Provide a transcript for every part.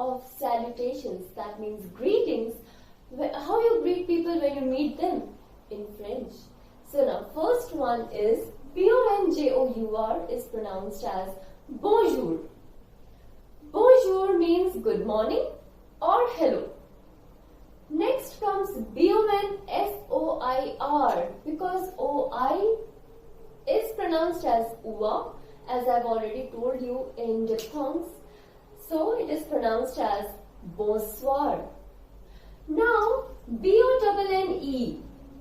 of salutations, that means greetings, how you greet people when you meet them in French. So now first one is bonjour is pronounced as bonjour. Bonjour means good morning or hello. Next comes foir, because oi is pronounced as oua, as I've already told you in diphthongs. So it is pronounced as bonsoir. Now bonnne, e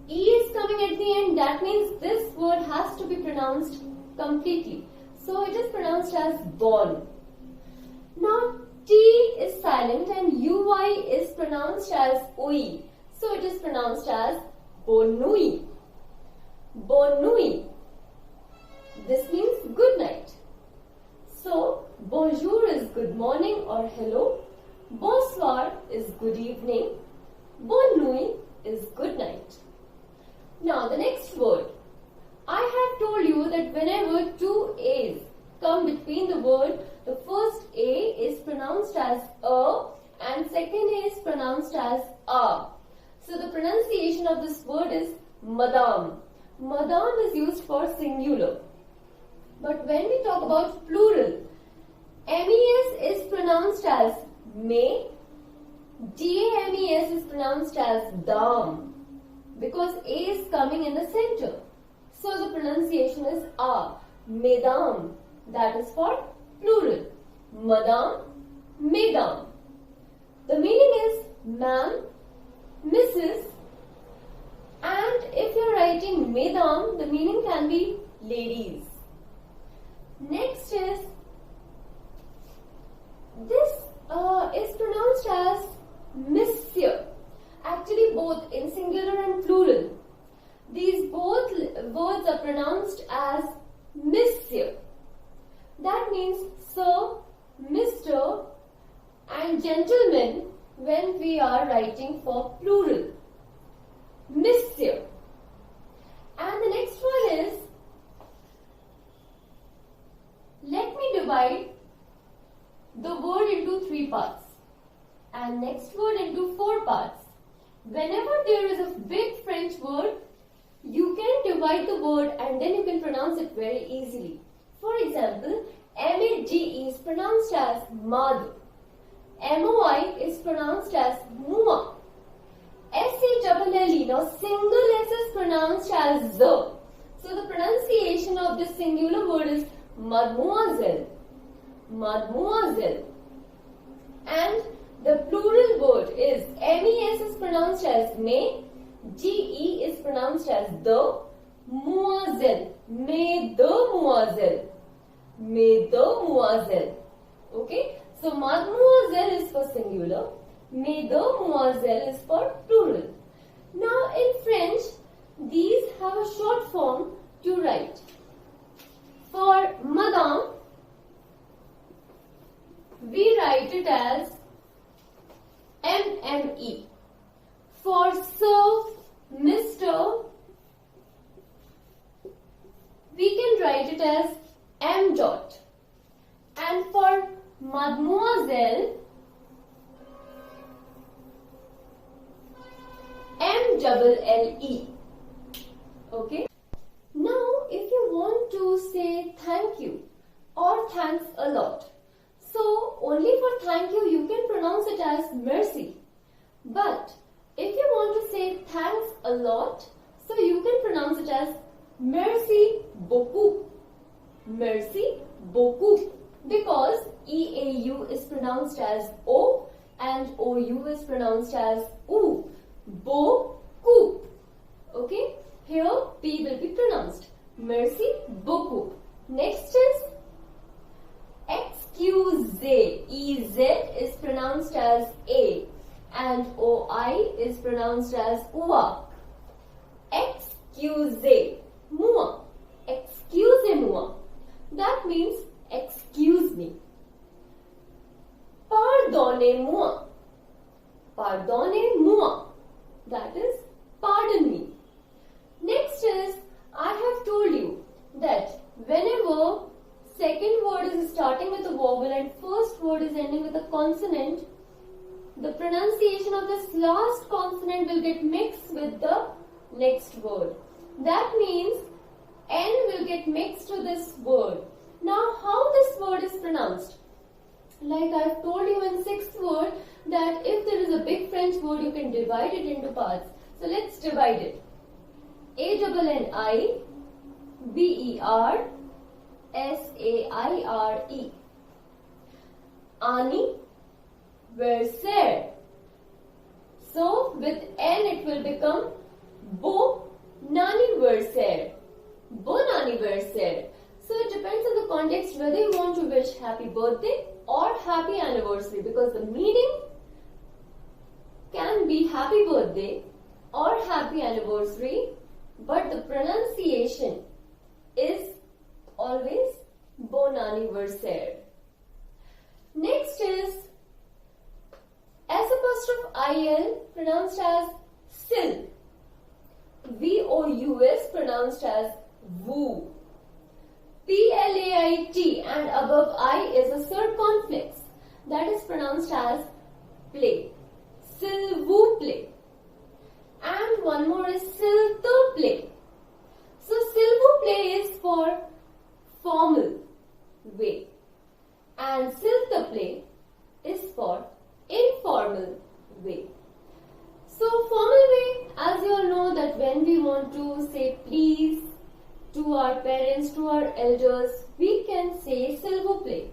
is coming at the end, that means this word has to be pronounced completely. So it is pronounced as bon. Now T is silent and UI is pronounced as oi. So it is pronounced as bonne nuit. Bonne nuit. This means good night. So bonjour is good morning or hello. Bonsoir is good evening. Bonne nuit is good night. Now the next word. I have told you that whenever two A's come between the word, the first A is pronounced as a and second A is pronounced as a. So the pronunciation of this word is madame. Madame is used for singular. But when we talk about plural, MES is pronounced as may, DAMES is pronounced as dam, because A is coming in the center. So the pronunciation is a, mesdames, that is for plural. Madame, mesdames. The meaning is ma'am, Mrs. And if you are writing mesdames, the meaning can be ladies. Next is, this is pronounced as monsieur. Actually both in singular and plural. These both words are pronounced as monsieur. That means sir, Mr. and gentleman when we are writing for plural. Monsieur. And the next one is, let me divide the word into 3 parts and next word into 4 parts. Whenever there is a big French word, you can divide the word and then you can pronounce it very easily. For example, MADE is pronounced as mad. MOI is pronounced as mua. SALLE, now single S is pronounced as Z. So the pronunciation of this singular word is mademoiselle. Mademoiselle. And the plural word is MES is pronounced as may, GE is pronounced as the, moiselle, mesdemoiselles, mesdemoiselles. Okay, so mademoiselle is for singular, mesdemoiselles is for plural. Now in French, these have a short form to write. For madame, we write it as MME. For sir, Mr, we can write it as M dot. And for mademoiselle, MLLE. Okay. Now, if you want to say thank you or thanks a lot, so only for thank you, you can pronounce it as merci. But if you want to say thanks a lot, so you can pronounce it as merci beaucoup. Merci beaucoup. Because EAU is pronounced as O and OU is pronounced as OU. Beaucoup. Okay. Here P will be pronounced. Merci beaucoup. Next is excuse. EZ is pronounced as A and OI is pronounced as OUA. Excusez-moi. Excusez-moi. That means excuse me. Pardonnez-moi. Pardonnez-moi. That is pardon me. Next is, I have told you that whenever second word is starting with a vowel and first word is ending with a consonant, the pronunciation of this last consonant will get mixed with the next word. That means N will get mixed to this word. Now how this word is pronounced? Like I've told you in sixth word that if there is a big French word, you can divide it into parts. So let's divide it. A-N-N-I B-E-R S-A-I-R-E. Ani Versaire. So with N it will become Beau Anniversaire. Bon anniversaire. So it depends on the context whether you want to wish happy birthday or happy anniversary, because the meaning can be happy birthday or happy anniversary, but the pronunciation is always bon anniversaire. Next is S'(IL) pronounced as sil. VOUS pronounced as woo. PLAIT and above I is a circumflex that is pronounced as play. S'il vous plaît. And one more is s'il te plaît. So s'il vous plaît is for formal way and s'il te plaît is for informal way. So formal way, as you all know that when we want to say please to our parents, to our elders, we can say s'il vous plaît.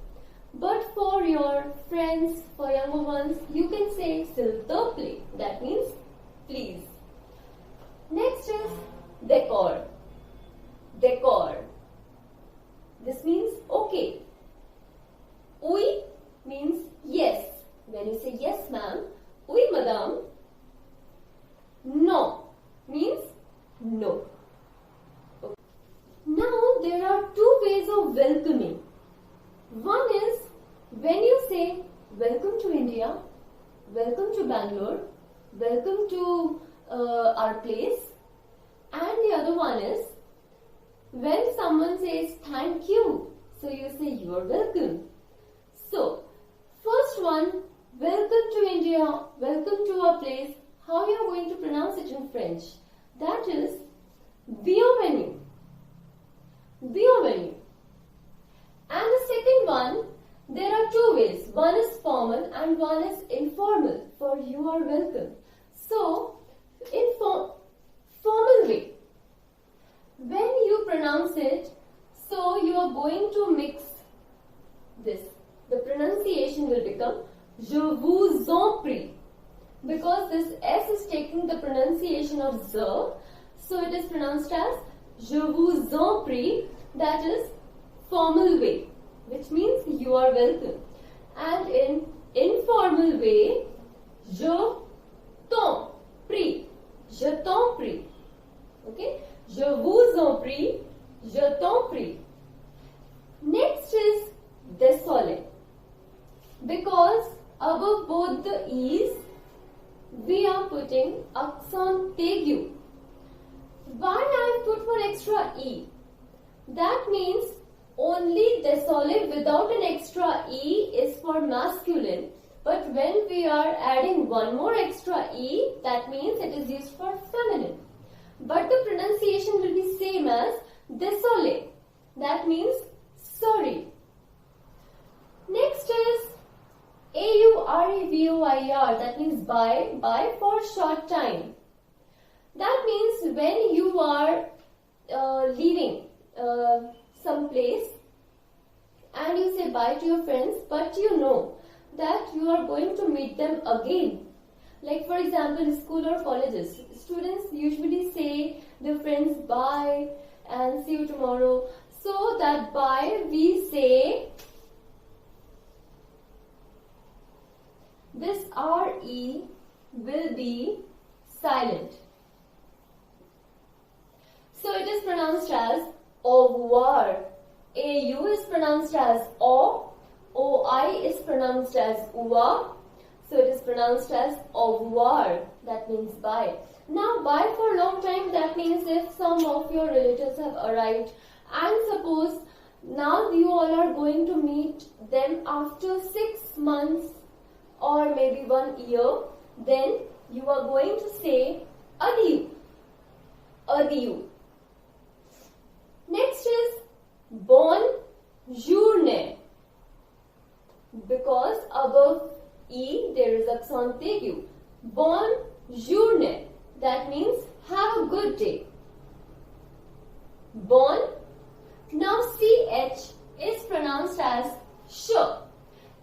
But for your friends, for younger ones, you can say s'il te plaît. That means please. Next is décor. Décor. This means okay. Oui means yes. When you say yes ma'am, oui madame. No means no. Okay. Now there are two ways of welcoming. One is when you say welcome to India, welcome to Bangalore, welcome to our place, and the other one is when someone says thank you, so you say you are welcome. So first one, welcome to India, welcome to our place. How you are going to pronounce it in French? That is bienvenue. Bienvenue. And the second one, there are two ways. One is formal and one is informal for you are welcome. So, in formal way, when you pronounce it, so you are going to mix this. The pronunciation will become je vous en prie, because this S is taking the pronunciation of Z, so it is pronounced as je vous en prie, that is formal way, which means you are welcome. And in informal way, je t'en prie, je t'en prie. Okay, je vous en prie, je t'en prie. Next is désolé, because above both the E's, we are putting accent aigu. Why I have put one extra E? That means only désolé without an extra E is for masculine. But when we are adding one more extra E, that means it is used for feminine. But the pronunciation will be same as désolé. That means sorry. Next is AUREVOIR, that means by for short time. That means when you are leaving some place and you say bye to your friends, but you know that you are going to meet them again. Like for example, in school or colleges, students usually say their friends bye and see you tomorrow. So that bye we say this RE will be silent. So it is pronounced as au revoir. AU is pronounced as O. OI is pronounced as UA. So it is pronounced as au revoir. That means bye. Now bye for a long time, that means if some of your relatives have arrived and suppose now you all are going to meet them after 6 months or maybe 1 year, then you are going to say adieu. Adieu. Next is bonjourne. Because above E there is accent aigu. Bonjourne. That means have a good day. Bon. Now CH is pronounced as sh.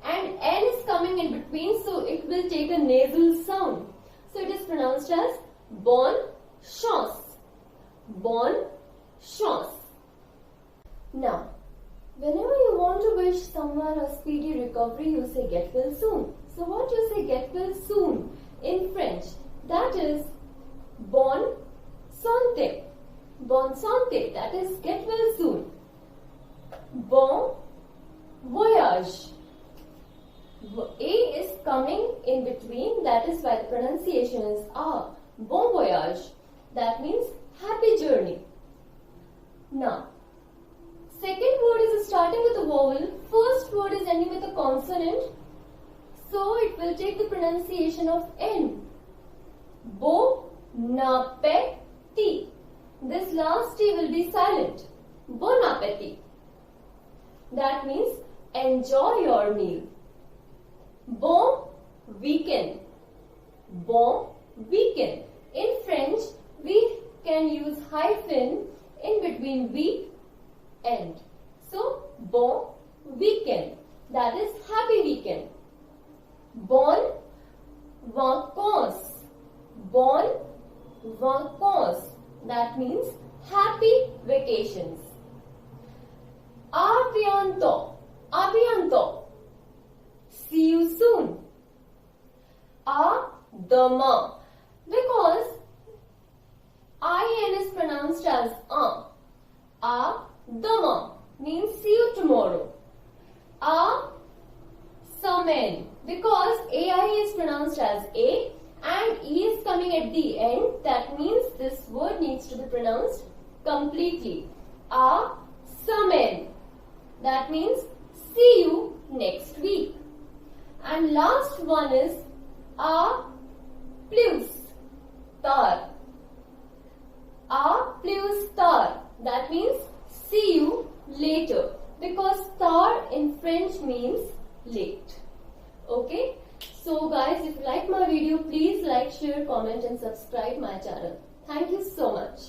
And N is coming in between, so it will take a nasal sound. So it is pronounced as bonne chance. Bonne chance. Now, whenever you want to wish someone a speedy recovery, you say get well soon. So what you say get well soon in French? That is bonne santé. Bonne santé. That is get well soon. Bon voyage. A is coming in between, that is why the pronunciation is A. Bon voyage. That means happy journey. Now, second word is starting with a vowel. First word is ending with a consonant. So it will take the pronunciation of N. Bon appétit. This last T will be silent. Bon appétit. That means enjoy your meal. Bon weekend. Bon weekend. In French, we can use hyphen in between week and. So, bon weekend. That is happy weekend. Bonnes vacances. Bonnes vacances. That means happy vacations. À bientôt. À bientôt. See you soon. À demain. Because IN is pronounced as À demain means see you tomorrow. À semaine. Because AI is pronounced as A and E is coming at the end. That means this word needs to be pronounced completely. À semaine. That means see you next week. And last one is à plus tard. À plus tard. That means see you later. Because tard in French means late. Okay. So guys, if you like my video, please like, share, comment and subscribe my channel. Thank you so much.